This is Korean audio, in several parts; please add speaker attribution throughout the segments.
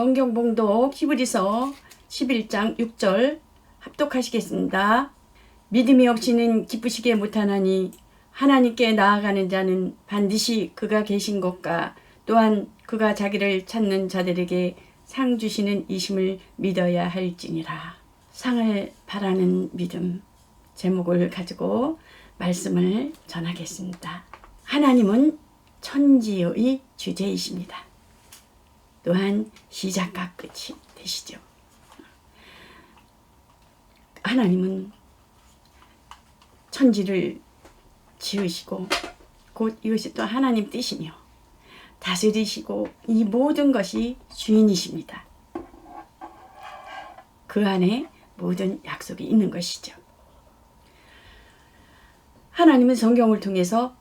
Speaker 1: 성경 봉독 히브리서 11장 6절 합독하시겠습니다. 믿음이 없이는 기쁘시게 못하나니 하나님께 나아가는 자는 반드시 그가 계신 것과 또한 그가 자기를 찾는 자들에게 상 주시는 이심을 믿어야 할지니라. 상을 바라는 믿음 제목을 가지고 말씀을 전하겠습니다. 하나님은 천지의 주제이십니다. 또한 시작과 끝이 되시죠. 하나님은 천지를 지으시고 곧 이것이 또 하나님 뜻이며 다스리시고 이 모든 것이 주인이십니다. 그 안에 모든 약속이 있는 것이죠. 하나님은 성경을 통해서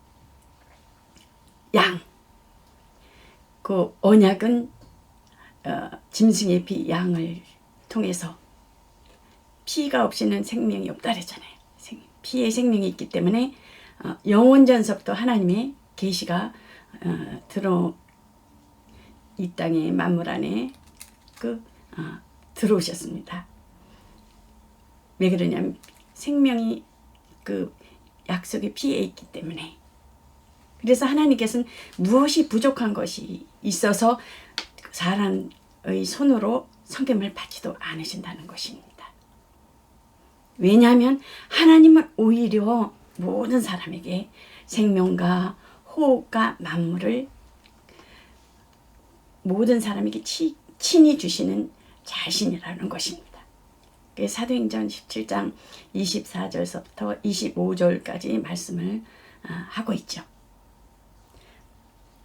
Speaker 1: 그 언약은 짐승의 피 양을 통해서 피가 없이는 생명이 없다 그랬잖아요. 피에 생명이 있기 때문에 영원전서부터 하나님의 계시가 이 땅의 만물 안에 들어오셨습니다. 왜 그러냐면 생명이 그 약속의 피에 있기 때문에. 그래서 하나님께서는 무엇이 부족한 것이 있어서 사람의 손으로 섬김을 받지도 않으신다는 것입니다. 왜냐하면 하나님은 오히려 모든 사람에게 생명과 호흡과 만물을 모든 사람에게 친히 주시는 자신이라는 것입니다. 사도행전 17장 24절서부터 25절까지 말씀을 하고 있죠.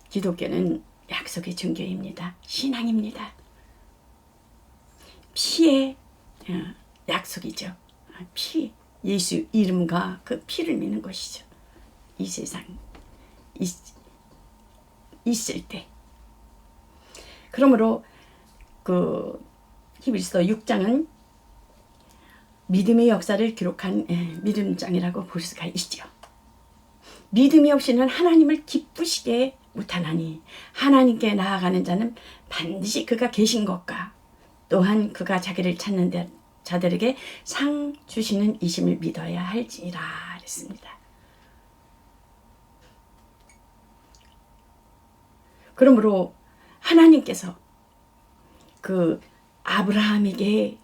Speaker 1: 기독교는 약속의 종교입니다. 신앙입니다. 피의 약속이죠. 피, 예수 이름과 그 피를 믿는 것이죠. 이 세상 있을 때. 그러므로 그 히브리서 6장은 믿음의 역사를 기록한 믿음장이라고 볼 수가 있죠. 믿음이 없이는 하나님을 기쁘시게 못하나니 하나님께 나아가는 자는 반드시 그가 계신 것과 또한 그가 자기를 찾는 자들에게 상 주시는 이심을 믿어야 할지라 그랬습니다. 그러므로 하나님께서 그 아브라함에게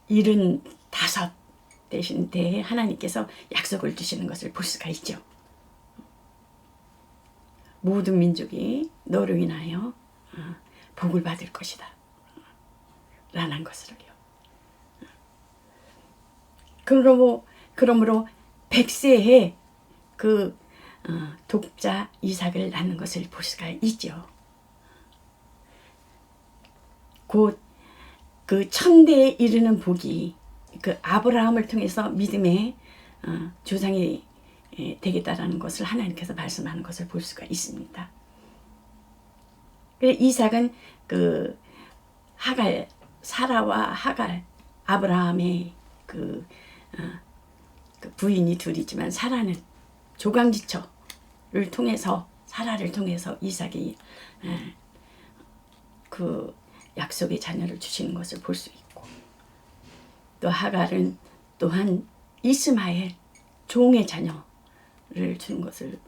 Speaker 1: 75 되신 때에 하나님께서 약속을 주시는 것을 볼 수가 있죠. 모든 민족이 너로 인하여 복을 받을 것이다 라는 것을요. 그러므로 100세에 그 독자 이삭을 낳는 것을 볼 수가 있죠. 곧 그 1000대에 이르는 복이 그 아브라함을 통해서 믿음의 조상이 되겠다라는 것을 하나님께서 말씀하는 것을 볼 수가 있습니다. 이삭은 그 사라와 하갈, 아브라함의 그 부인이 둘이지만 사라는 조강지처를 통해서 사라를 통해서 이삭이 그 약속의 자녀를 주시는 것을 볼 수 있고, 또 하갈은 또한 이스마엘 종의 자녀를 주는 것을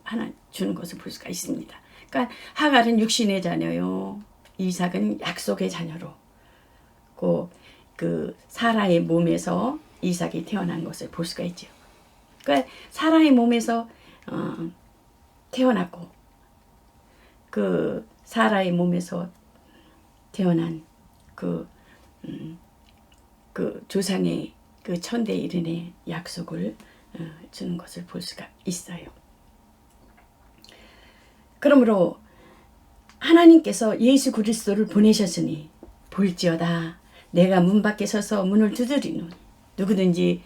Speaker 1: 볼 수가 있습니다. 그러니까 하갈은 육신의 자녀요, 이삭은 약속의 자녀로 그 사라의 몸에서 이삭이 태어난 것을 볼 수가 있죠. 그러니까 사라의 몸에서 태어났고 그 사라의 몸에서 태어난 그 조상의 그 1000대 이른의 약속을 주는 것을 볼 수가 있어요. 그러므로 하나님께서 예수 그리스도를 보내셨으니 볼지어다 내가 문 밖에 서서 문을 두드리노니 누구든지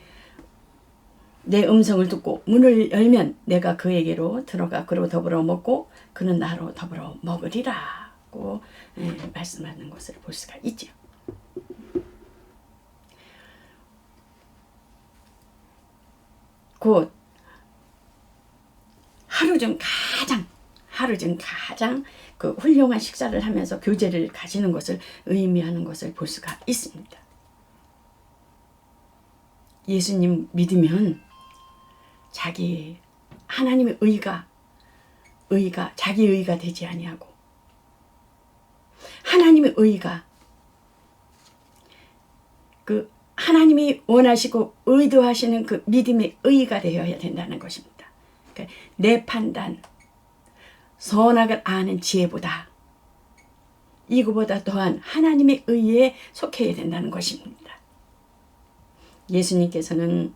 Speaker 1: 내 음성을 듣고 문을 열면 내가 그에게로 들어가 그로 더불어 먹고 그는 나로 더불어 먹으리라고 말씀하는 것을 볼 수가 있죠. 곧 하루 중 가장 하루 중 가장 그 훌륭한 식사를 하면서 교제를 가지는 것을 의미하는 것을 볼 수가 있습니다. 예수님 믿으면 자기 하나님의 의가 자기 의가 되지 아니하고 하나님의 의가 그 하나님이 원하시고 의도하시는 그 믿음의 의가 되어야 된다는 것입니다. 그러니까 내 판단, 선악을 아는 지혜보다 이거보다 더한 하나님의 의에 속해야 된다는 것입니다. 예수님께서는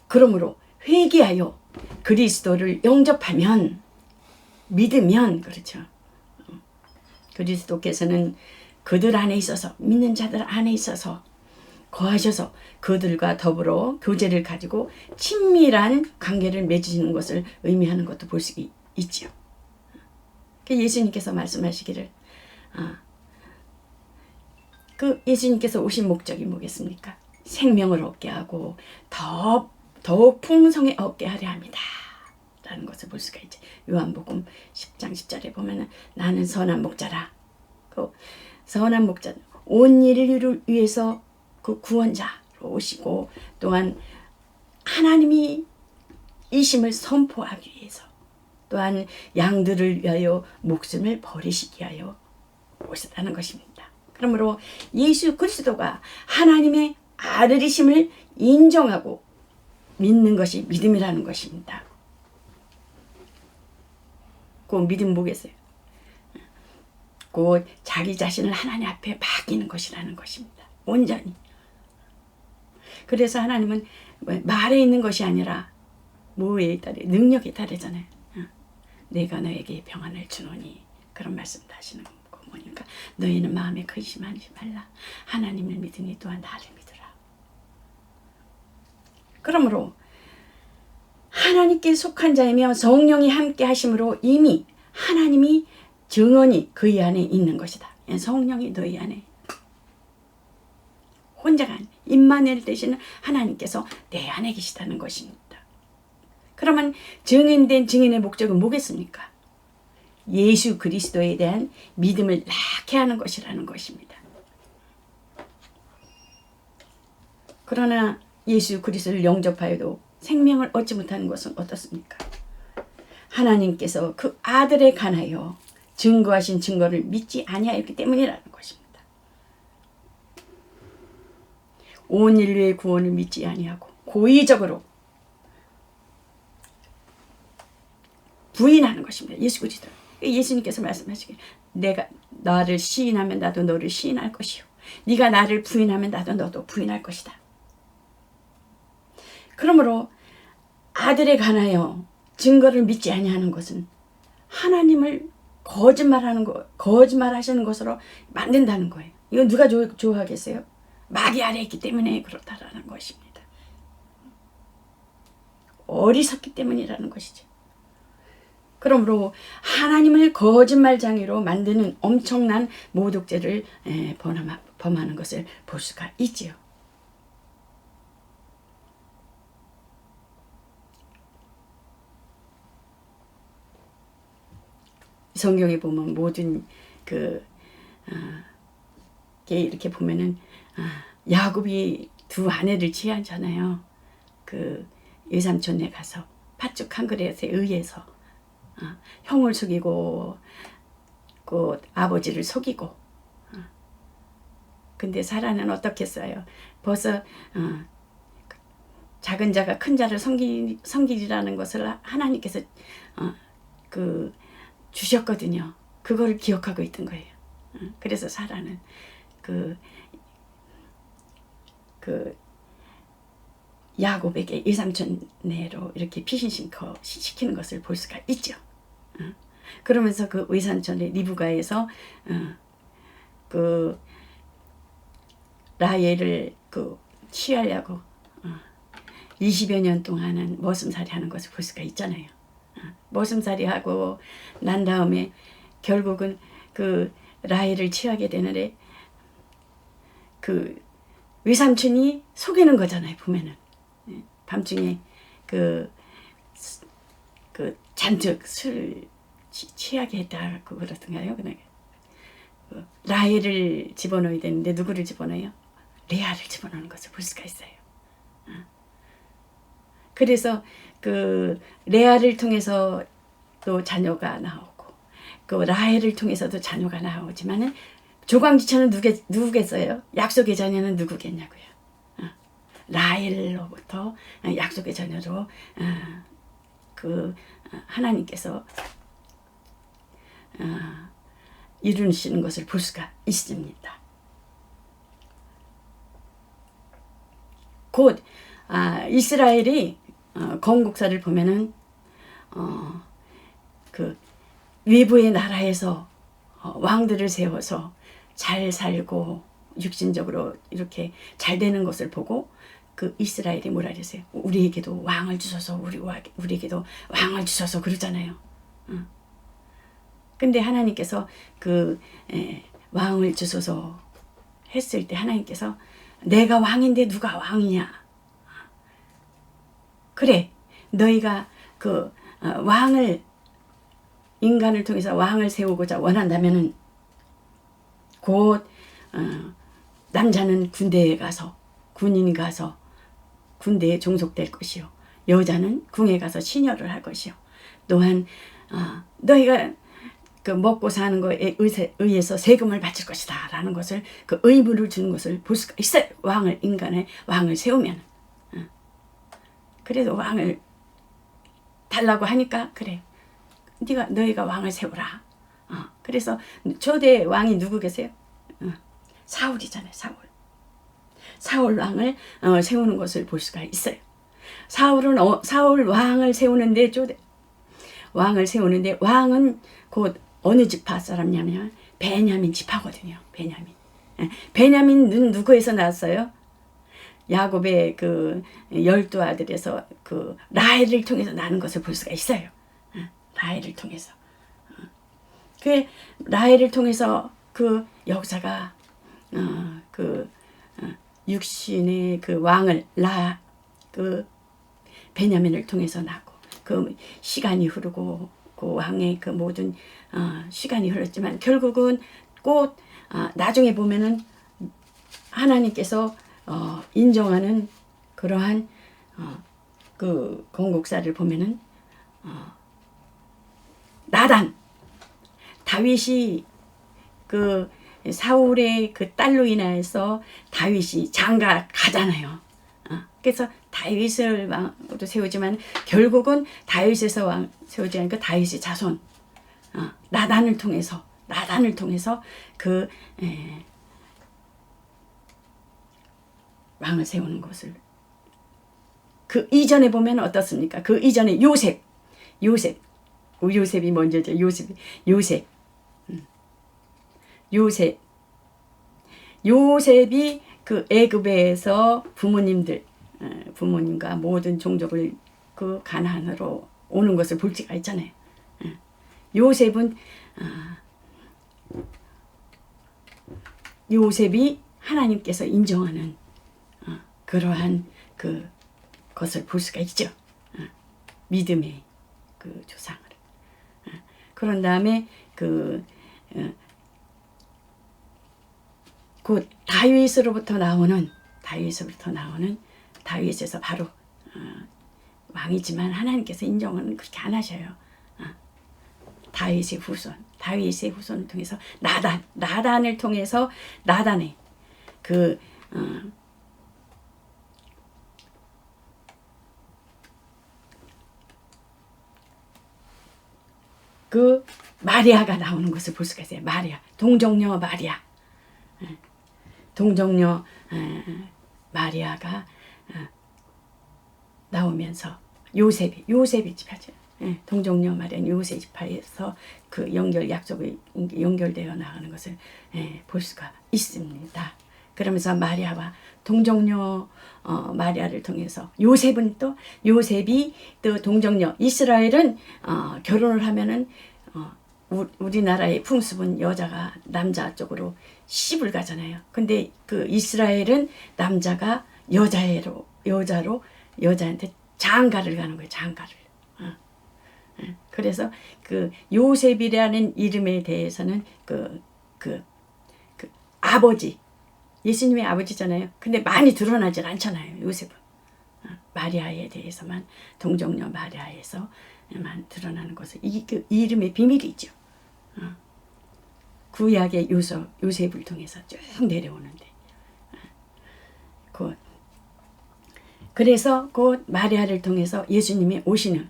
Speaker 1: 그러므로 회개하여 그리스도를 영접하면 믿으면 그렇죠. 그리스도께서는 그들 안에 있어서 믿는 자들 안에 있어서 거하셔서 그들과 더불어 교제를 가지고 친밀한 관계를 맺으시는 것을 의미하는 것도 볼 수 있지요. 예수님께서 말씀하시기를 그 예수님께서 오신 목적이 뭐겠습니까? 생명을 얻게 하고 더욱 풍성히 얻게 하려 합니다. 라는 것을 볼 수가 있죠. 요한복음 10장 10절에 보면은 나는 선한 목자라. 그 선한 목자, 온 인류를 위해서 그 구원자로 오시고 또한 하나님이 이심을 선포하기 위해서 또한 양들을 위하여 목숨을 버리시기 위하여 오셨다는 것입니다. 그러므로 예수 그리스도가 하나님의 아들이심을 인정하고 믿는 것이 믿음이라는 것입니다. 그 믿음 뭐겠어요? 곧 자기 자신을 하나님 앞에 맡기는 것이라는 것입니다. 온전히. 그래서 하나님은 말에 있는 것이 아니라 뭐에 따라 능력에 따르잖아요. 내가 너에게 평안을 주노니 그런 말씀도 하시는 거 보니까 너희는 마음에 근심하지 말라. 하나님을 믿으니 또한 나를 믿으라. 그러므로 하나님께 속한 자이며 성령이 함께 하심으로 이미 하나님이 증언이 그의 안에 있는 것이다. 성령이 너희 안에 혼자가 아니라 임마누엘 되시는 하나님께서 내 안에 계시다는 것입니다. 그러면 증인된 증인의 목적은 뭐겠습니까? 예수 그리스도에 대한 믿음을 낳게 하는 것이라는 것입니다. 그러나 예수 그리스도를 영접하여도 생명을 얻지 못하는 것은 어떻습니까? 하나님께서 그 아들에 관하여 증거하신 증거를 믿지 아니하였기 때문이라는 것입니다. 온 인류의 구원을 믿지 아니하고 고의적으로 부인하는 것입니다. 예수 그리스도. 예수님께서 말씀하시길 내가 나를 시인하면 나도 너를 시인할 것이요 네가 나를 부인하면 나도 너도 부인할 것이다. 그러므로 아들에 관하여 증거를 믿지 아니하는 것은 하나님을 거짓말하시는 것으로 만든다는 거예요. 이건 누가 좋아하겠어요? 마귀 아래 있기 때문에 그렇다라는 것입니다. 어리석기 때문이라는 것이죠. 그러므로 하나님을 거짓말장애로 만드는 엄청난 모독죄를 범하는 것을 볼 수가 있지요. 성경에 보면 모든 이렇게 보면은 야곱이 두 아내를 취하잖아요. 그 외삼촌네 가서 팥죽 한 그릇에 의해서 형을 속이고 그 아버지를 속이고 근데 사라는 어떻게 했어요? 벌써 작은 자가 큰 자를 섬기리라는 것을 하나님께서 주셨거든요. 그거를 기억하고 있던 거예요. 그래서 사라는 야곱에게 외삼촌네로 이렇게 피신시키는 것을 볼 수가 있죠. 그러면서 그 외삼촌의 리브가에서 라헬을 취하려고 20여 년 동안은 머슴살이 하는 것을 볼 수가 있잖아요. 머슴살이 하고 난 다음에 결국은 라헬을 취하게 되는데 외삼촌이 속이는 거잖아요. 보면은 밤중에 잔뜩 술 취하게 했다고 그러던가요? 라헬을 집어넣어야 되는데 누구를 집어넣어요? 레아를 집어넣는 것을 볼 수가 있어요. 그래서 그 레아를 통해서 또 자녀가 나오고 그 라헬을 통해서도 자녀가 나오지만은 조광지처는 누구겠어요? 약속의 자녀는 누구겠냐고요. 라헬로부터 약속의 자녀로 하나님께서 이루시는 것을 볼 수가 있습니다. 곧 이스라엘이 건국사를 보면은 그 외부의 나라에서 왕들을 세워서 잘 살고 육신적으로 이렇게 잘 되는 것을 보고 그 이스라엘이 뭐라 그랬어요? 우리에게도 왕을 주셔서 우리에게도 왕을 주셔서 그러잖아요. 근데 하나님께서 왕을 주셔서 했을 때 하나님께서 내가 왕인데 누가 왕이냐? 그래, 너희가 왕을 인간을 통해서 왕을 세우고자 원한다면은 곧 남자는 군대에 가서 군인 가서 군대에 종속될 것이요, 여자는 궁에 가서 시녀를 할 것이요, 또한 너희가 먹고 사는 거에 의해서 세금을 바칠 것이다 라는 것을 그 의무를 주는 것을 볼 수가 있어요. 인간의 왕을 세우면. 그래도 왕을 달라고 하니까 그래, 너희가 왕을 세우라. 그래서 초대 왕이 누구 계세요? 사울이잖아요. 사울 왕을 세우는 것을 볼 수가 있어요. 사울 왕을 세우는데 왕을 세우는데 왕은 곧 어느 지파 사람이냐면 베냐민 지파거든요. 베냐민은 누구에서 나왔어요? 야곱의 12아들에서 라헬을 통해서 나는 것을 볼 수가 있어요. 라헬을 통해서. 라헬을 통해서 역사가 육신의 왕을 베냐민을 통해서 나고 시간이 흐르고 왕의 모든 시간이 흘렀지만 결국은 꼭 나중에 보면은 하나님께서 인정하는 그러한 건국사를 보면은 나단, 다윗이 사울의 딸로 인하여서 다윗이 장가 가잖아요. 그래서 다윗을 왕으로 세우지만 결국은 다윗에서 왕 세우지 않고 다윗의 자손 나단을 통해서 왕을 세우는 것을 이전에 보면 어떻습니까? 이전에 요셉이 먼저죠. 요셉이 애굽에서 부모님과 모든 종족을 가나안으로 오는 것을 볼 수가 있잖아요. 요셉이 하나님께서 인정하는 그러한 것을 볼 수가 있죠. 믿음의 조상을. 그런 다음에 곧 다윗으로부터 나오는 다윗에서 바로 왕이지만 하나님께서 인정은 그렇게 안 하셔요. 다윗의 후손을 통해서 나단을 통해서 나단의 마리아가 나오는 것을 볼 수가 있어요. 동정녀 마리아가 나오면서 요셉이 집하죠. 동정녀 마리아는 요셉 지파에서 약속이 연결되어 나가는 것을 볼 수가 있습니다. 그러면서 마리아와 동정녀 마리아를 통해서 요셉이 또 동정녀 이스라엘은 결혼을 하면은 우리나라의 풍습은 여자가 남자 쪽으로 시집을 가잖아요. 근데 이스라엘은 남자가 여자로 여자한테 장가를 가는 거예요. 장가를. 그래서 그 요셉이라는 이름에 대해서는 그 아버지, 예수님의 아버지잖아요. 근데 많이 드러나질 않잖아요. 요셉은. 마리아에 대해서만, 동정녀 마리아에서만 드러나는 것은 그 이름의 비밀이죠. 구약의 요셉을 통해서 쭉 내려오는데, 그래서 그 마리아를 통해서 예수님이 오시는,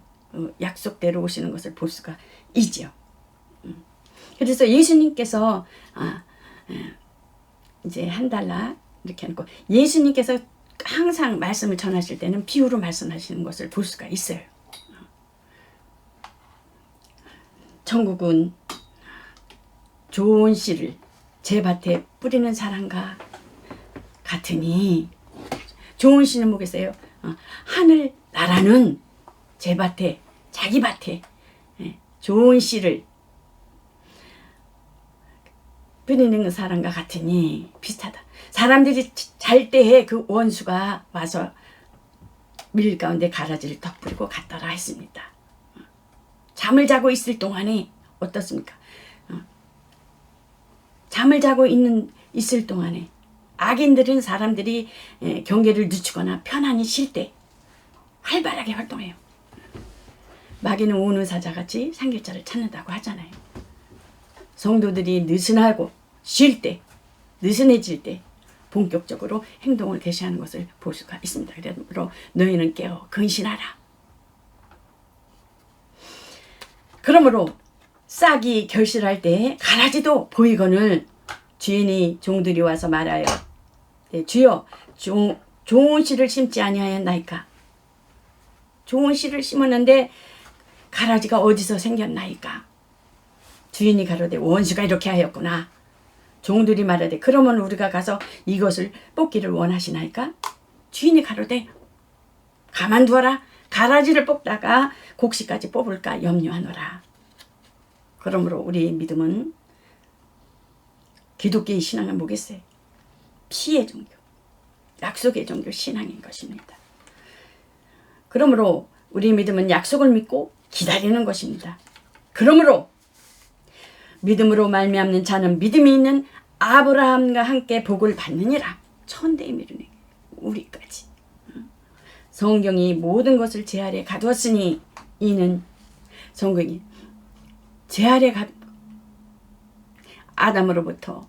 Speaker 1: 약속대로 오시는 것을 볼 수가 있죠. 그래서 예수님께서 이제 한 달라 이렇게 하고, 예수님께서 항상 말씀을 전하실 때는 비유로 말씀하시는 것을 볼 수가 있어요. 천국은 좋은 씨를 제 밭에 뿌리는 사람과 같으니, 좋은 씨는 뭐겠어요? 하늘 나라는 제 밭에, 자기 밭에 좋은 씨를 뿌리는 사람과 같으니 비슷하다. 사람들이 잘 때에 그 원수가 와서 밀 가운데 가라지를 덮으리고 갔더라 했습니다. 잠을 자고 있을 동안에 어떻습니까? 잠을 자고 있을 동안에 악인들은 사람들이 경계를 늦추거나 편안히 쉴 때 활발하게 활동해요. 마귀는 우는 사자같이 상길자를 찾는다고 하잖아요. 성도들이 느슨하고 쉴 때, 느슨해질 때 본격적으로 행동을 개시하는 것을 볼 수가 있습니다. 그러므로 너희는 깨어 근신하라. 그러므로 싹이 결실할 때 가라지도 보이거늘 주인이 종들이 와서 말하여, 주여 좋은 씨를 심지 아니하였나이까. 좋은 씨를 심었는데 가라지가 어디서 생겼나이까. 주인이 가로되 원수가 이렇게 하였구나. 종들이 말하되 그러면 우리가 가서 이것을 뽑기를 원하시나이까. 주인이 가로되 가만두어라. 가라지를 뽑다가 곡식까지 뽑을까 염려하노라. 그러므로 우리의 믿음은, 기독교의 신앙은 뭐겠어요? 피의 종교, 약속의 종교 신앙인 것입니다. 그러므로 우리의 믿음은 약속을 믿고 기다리는 것입니다. 그러므로 믿음으로 말미암는 자는 믿음이 있는 아브라함과 함께 복을 받느니라. 천대의 미르네 우리까지. 성경이 모든 것을 제 아래 가두었으니 이는, 성경이 제 아래 아담으로부터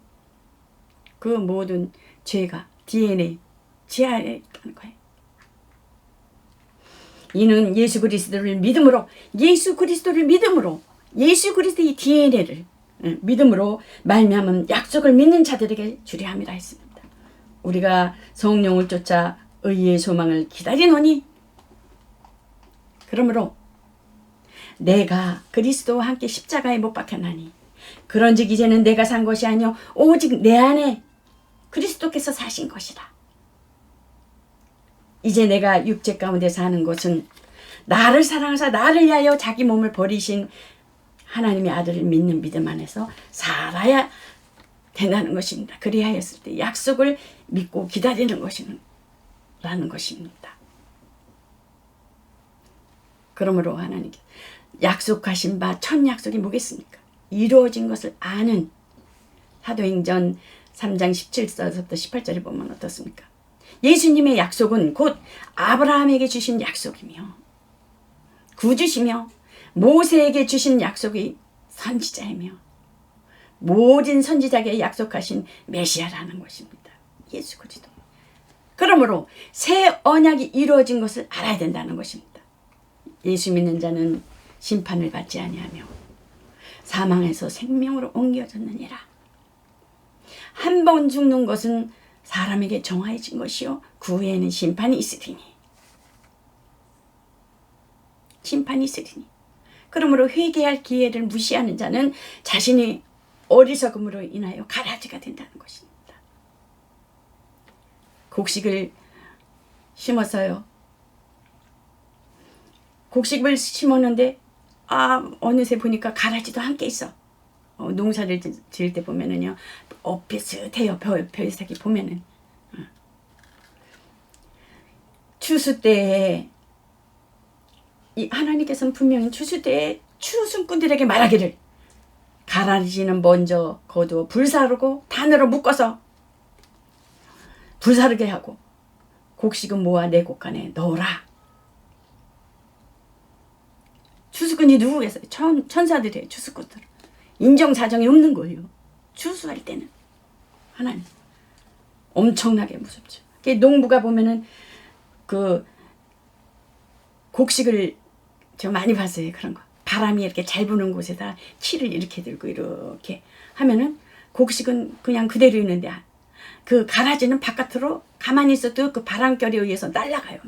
Speaker 1: 그 모든 죄가 DNA 제 아래 있다는 거예요. 이는 예수 그리스도를 믿음으로, 예수 그리스도의 DNA를 믿음으로 말미암은 약속을 믿는 자들에게 주려 함이라 했습니다. 우리가 성령을 쫓아 의의 소망을 기다리노니, 그러므로 내가 그리스도와 함께 십자가에 못 박혔나니 그런즉 이제는 내가 산 것이 아니요 오직 내 안에 그리스도께서 사신 것이라. 이제 내가 육체 가운데 사는 것은 나를 사랑하사 나를 위하여 자기 몸을 버리신 하나님의 아들을 믿는 믿음 안에서 살아야 된다는 것입니다. 그리하였을 때 약속을 믿고 기다리는 것이라는 것입니다. 그러므로 하나님께 약속하신 바 첫 약속이 뭐겠습니까? 이루어진 것을 아는, 사도행전 3장 17절부터 18절에 보면 어떻습니까? 예수님의 약속은 곧 아브라함에게 주신 약속이며 구주시며 모세에게 주신 약속이 선지자이며 모든 선지자에게 약속하신 메시아라는 것입니다. 예수 그리스도. 그러므로 새 언약이 이루어진 것을 알아야 된다는 것입니다. 예수 믿는 자는 심판을 받지 아니하며 사망에서 생명으로 옮겨졌느니라. 한 번 죽는 것은 사람에게 정하여진 것이요 그 후에는 심판이 있으리니. 그러므로 회개할 기회를 무시하는 자는 자신의 어리석음으로 인하여 가라지가 된다는 것입니다. 곡식을 심었어요. 곡식을 심었는데 어느새 보니까 가라지도 함께 있어. 농사를 지을 때 보면은요, 비슷해요. 벼이삭이 보면은. 추수 때에 이 하나님께서는 분명히 추수때에 추수꾼들에게 말하기를 가라지는 먼저 거두어 불사르고 단으로 묶어서 불사르게 하고 곡식은 모아 내 곡간에 넣어라. 추수꾼이 누구겠어요? 천사들이에요. 추수꾼들. 인정사정이 없는 거예요. 추수할 때는 하나님 엄청나게 무섭죠. 농부가 보면은 그 곡식을 저 많이 봤어요. 그런 거. 바람이 이렇게 잘 부는 곳에다 키를 이렇게 들고 이렇게 하면은 곡식은 그냥 그대로 있는데 그 가라지는 바깥으로 가만히 있어도 그 바람결에 의해서 날아가요.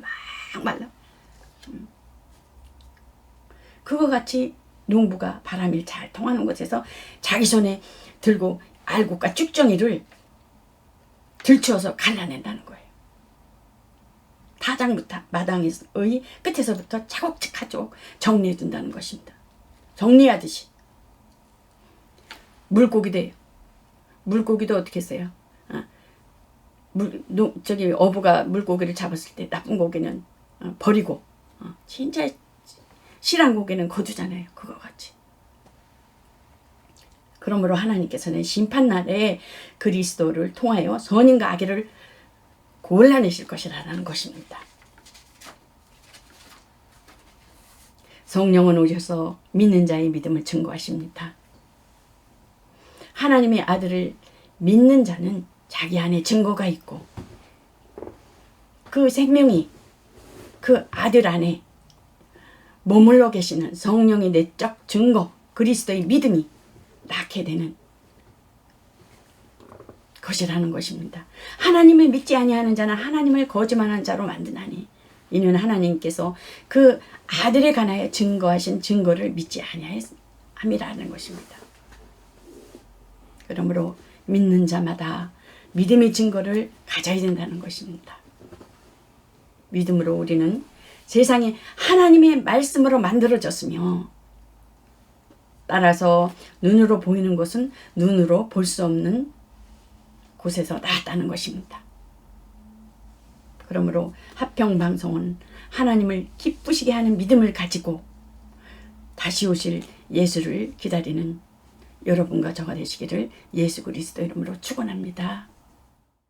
Speaker 1: 막 말라. 그거 같이 농부가 바람이 잘 통하는 곳에서 자기 손에 들고 알곡과 쭉정이를 들추어서 갈라낸다는 거예요. 타장부터 마당의 끝에서부터 차곡차곡 정리해둔다는 것입니다. 정리하듯이. 물고기도 어떻게 했어요? 저기 어부가 물고기를 잡았을 때 나쁜 고기는 버리고 진짜 실한 고기는 거두잖아요. 그거 같이. 그러므로 하나님께서는 심판날에 그리스도를 통하여 선인과 악의를 골라내실 것이라는 것입니다. 성령은 오셔서 믿는 자의 믿음을 증거하십니다. 하나님의 아들을 믿는 자는 자기 안에 증거가 있고 그 생명이 그 아들 안에 머물러 계시는 성령의 내적 증거, 그리스도의 믿음이 낳게 되는 것이라는 것입니다. 하나님을 믿지 아니하는 자는 하나님을 거짓말하는 자로 만드나니 이는 하나님께서 그 아들에 관하여 증거하신 증거를 믿지 아니함이라는 것입니다. 그러므로 믿는 자마다 믿음의 증거를 가져야 된다는 것입니다. 믿음으로 우리는 세상이 하나님의 말씀으로 만들어졌으며 따라서 눈으로 보이는 것은 눈으로 볼 수 없는 곳에서 나왔다는 것입니다. 그러므로 합평방송은 하나님을 기쁘시게 하는 믿음을 가지고 다시 오실 예수를 기다리는 여러분과 저가 되시기를 예수 그리스도 이름으로 축원합니다.